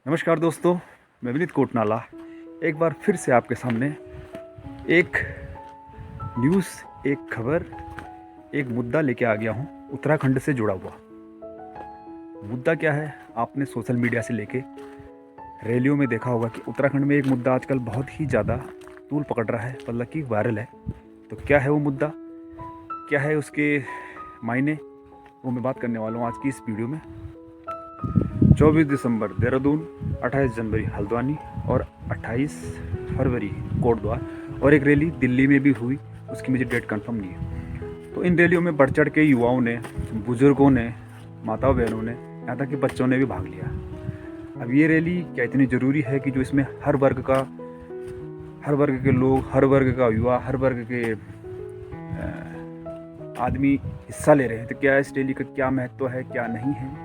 नमस्कार दोस्तों, मैं विनीत कोटनाला एक बार फिर से आपके सामने एक न्यूज़, एक खबर, एक मुद्दा लेके आ गया हूँ उत्तराखंड से जुड़ा हुआ। मुद्दा क्या है? आपने सोशल मीडिया से लेके रैलियों में देखा होगा कि उत्तराखंड में एक मुद्दा आजकल बहुत ही ज़्यादा तूल पकड़ रहा है, मतलब कि वायरल है। तो क्या है वो मुद्दा, क्या है उसके मायने, वो मैं बात करने वाला हूँ आज की इस वीडियो में। 24 दिसंबर देहरादून, 28 जनवरी हल्द्वानी और 28 फरवरी कोटद्वार, और एक रैली दिल्ली में भी हुई, उसकी मुझे डेट कंफर्म नहीं है। तो इन रैलियों में बढ़ चढ़ के युवाओं ने, बुजुर्गों ने, माताओं बहनों ने, यहाँ तक कि बच्चों ने भी भाग लिया। अब ये रैली क्या इतनी ज़रूरी है कि जो इसमें हर वर्ग के लोग, हर वर्ग का युवा, हर वर्ग के आदमी हिस्सा ले रहे हैं? तो क्या इस रैली का क्या महत्व है, क्या नहीं है,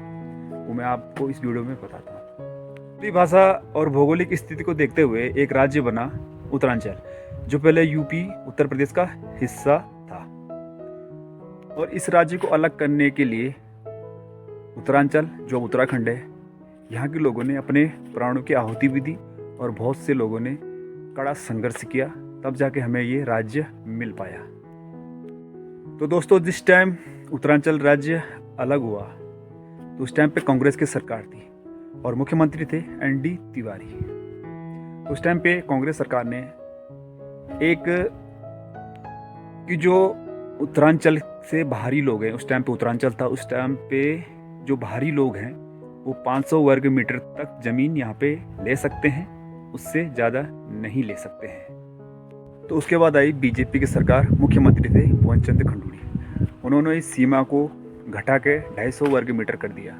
वो मैं आपको इस वीडियो में बताता हूँ। हिंदी भाषा और भौगोलिक स्थिति को देखते हुए एक राज्य बना उत्तरांचल, जो पहले यूपी उत्तर प्रदेश का हिस्सा था। और इस राज्य को अलग करने के लिए उत्तरांचल, जो उत्तराखंड है, यहाँ के लोगों ने अपने प्राणों की आहुति भी दी और बहुत से लोगों ने कड़ा संघर्ष किया, तब जाके हमें ये राज्य मिल पाया। तो दोस्तों, जिस टाइम उत्तरांचल राज्य अलग हुआ तो उस टाइम पे कांग्रेस की सरकार थी और मुख्यमंत्री थे ND तिवारी। तो उस टाइम पे कांग्रेस सरकार ने एक कि जो उत्तरांचल से बाहरी लोग हैं, उस टाइम पे उत्तरांचल था, उस टाइम पे जो बाहरी लोग हैं वो 500 वर्ग मीटर तक जमीन यहाँ पे ले सकते हैं, उससे ज़्यादा नहीं ले सकते हैं। तो उसके बाद आई बीजेपी की सरकार, मुख्यमंत्री थे भुवन चंद्र खंडूड़ी। उन्होंने इस सीमा को घटा के 250 वर्ग मीटर कर दिया।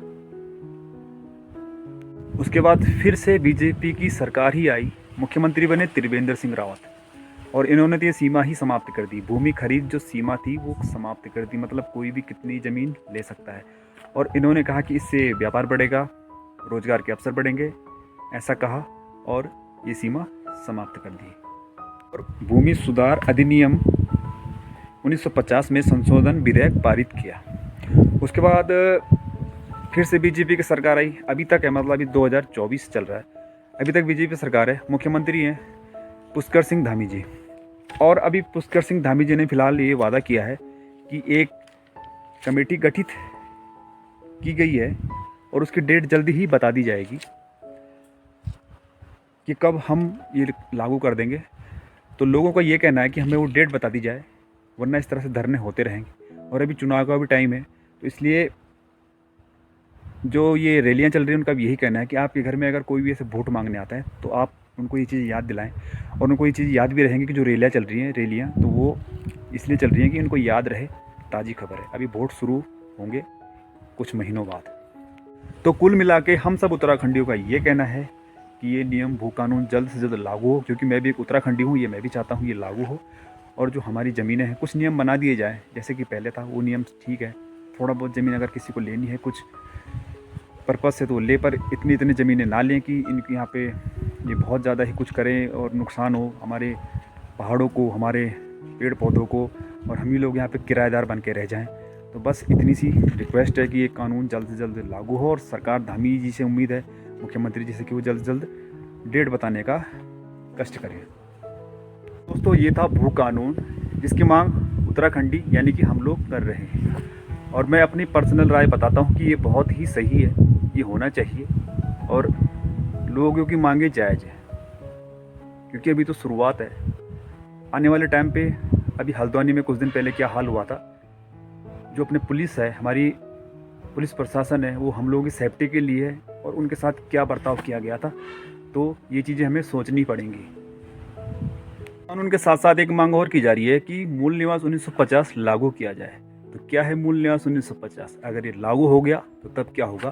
उसके बाद फिर से बीजेपी की सरकार ही आई, मुख्यमंत्री बने त्रिवेंद्र सिंह रावत, और इन्होंने तो ये सीमा ही समाप्त कर दी। भूमि खरीद जो सीमा थी वो समाप्त कर दी, मतलब कोई भी कितनी ज़मीन ले सकता है। और इन्होंने कहा कि इससे व्यापार बढ़ेगा, रोजगार के अवसर बढ़ेंगे, ऐसा कहा और ये सीमा समाप्त कर दी। और भूमि सुधार अधिनियम 1950 में संशोधन विधेयक पारित किया। उसके बाद फिर से बीजेपी की सरकार आई, अभी तक है, मतलब अभी 2024 चल रहा है, अभी तक बीजेपी सरकार है। मुख्यमंत्री हैं पुष्कर सिंह धामी जी, और अभी पुष्कर सिंह धामी जी ने फिलहाल ये वादा किया है कि एक कमेटी गठित की गई है और उसकी डेट जल्दी ही बता दी जाएगी कि कब हम ये लागू कर देंगे। तो लोगों का ये कहना है कि हमें वो डेट बता दी जाए, वरना इस तरह से धरने होते रहेंगे। और अभी चुनाव का भी टाइम है, तो इसलिए जो ये रैलियां चल रही हैं उनका भी यही कहना है कि आपके घर में अगर कोई भी ऐसे वोट मांगने आता है तो आप उनको ये चीज़ याद दिलाएं, और उनको ये चीज़ याद भी रहेंगी कि जो रैलियां चल रही हैं, रैलियां तो वो इसलिए चल रही हैं कि उनको याद रहे। ताज़ी खबर है, अभी वोट शुरू होंगे कुछ महीनों बाद। तो कुल मिला के हम सब उत्तराखंडियों का ये कहना है कि ये नियम, भू कानून जल्द से जल्द लागू हो, क्योंकि मैं भी एक उत्तराखंडी हूँ, ये मैं भी चाहता हूँ ये लागू हो। और जो हमारी ज़मीनें हैं, कुछ नियम बना दिए जाए, जैसे कि पहले था वो नियम ठीक है। थोड़ा बहुत ज़मीन अगर किसी को लेनी है कुछ पर्पज़ से तो ले, पर इतनी ज़मीनें ना लें कि इनके यहाँ पे ये बहुत ज़्यादा ही कुछ करें और नुकसान हो हमारे पहाड़ों को, हमारे पेड़ पौधों को, और हम ही लोग यहाँ पे किराएदार बन के रह जाएं। तो बस इतनी सी रिक्वेस्ट है कि ये कानून जल्द से जल्द लागू हो, और सरकार धामी जी से उम्मीद है, मुख्यमंत्री जी से, कि वो जल्द से जल्द डेट बताने का कष्ट करें। दोस्तों, ये था भू कानून, जिसकी मांग उत्तराखंडी यानी कि हम लोग कर रहे हैं। और मैं अपनी पर्सनल राय बताता हूँ कि ये बहुत ही सही है, ये होना चाहिए, और लोगों की मांगे जायज़ है, क्योंकि अभी तो शुरुआत है। आने वाले टाइम पे, अभी हल्द्वानी में कुछ दिन पहले क्या हाल हुआ था, जो अपने पुलिस है, हमारी पुलिस प्रशासन है, वो हम लोगों की सेफ्टी के लिए है, और उनके साथ क्या बर्ताव किया गया था, तो ये चीज़ें हमें सोचनी पड़ेंगी। कानून के साथ साथ एक मांग और की जा रही है कि मूल निवास 1950 लागू किया जाए। तो क्या है मूल निवास 1950? अगर ये लागू हो गया तो तब क्या होगा?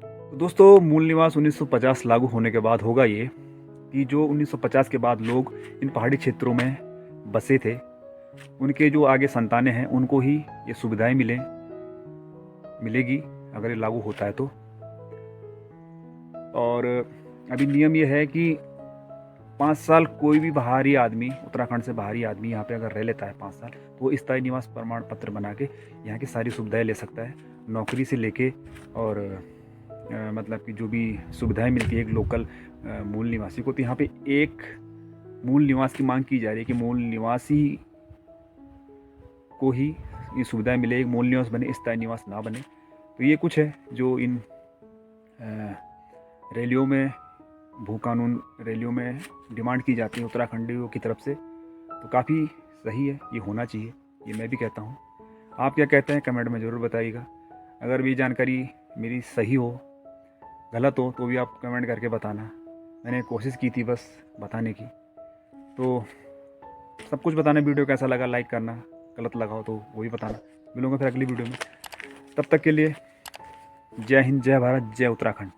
तो दोस्तों, मूल निवास 1950 लागू होने के बाद होगा ये कि जो 1950 के बाद लोग इन पहाड़ी क्षेत्रों में बसे थे, उनके जो आगे संतानें हैं, उनको ही ये सुविधाएं मिलेगी अगर ये लागू होता है तो। और अभी नियम ये है कि 5 साल कोई भी बाहरी आदमी, उत्तराखंड से बाहरी आदमी यहाँ पे अगर रह लेता है 5 साल, तो वो स्थायी निवास प्रमाण पत्र बना के यहाँ की सारी सुविधाएं ले सकता है, नौकरी से लेके और मतलब कि जो भी सुविधाएं मिलती है एक लोकल मूल निवासी को, तो यहाँ पे एक मूल निवास की मांग की जा रही है कि मूल निवासी को ही ये सुविधाएं मिले, एक मूल निवास बने, स्थायी निवास ना बने। तो ये कुछ है जो इन रैलियों में, भू कानून रैलियों में डिमांड की जाती है उत्तराखंडियों की तरफ से। तो काफ़ी सही है, ये होना चाहिए, ये मैं भी कहता हूँ। आप क्या कहते हैं कमेंट में ज़रूर बताइएगा। अगर भी जानकारी मेरी सही हो, गलत हो, तो भी आप कमेंट करके बताना। मैंने कोशिश की थी बस बताने की, तो सब कुछ बताना। वीडियो कैसा लगा लाइक करना, गलत लगा हो तो वो भी बताना। मिलूंगा फिर अगली वीडियो में, तब तक के लिए जय हिंद, जय भारत, जय उत्तराखंड।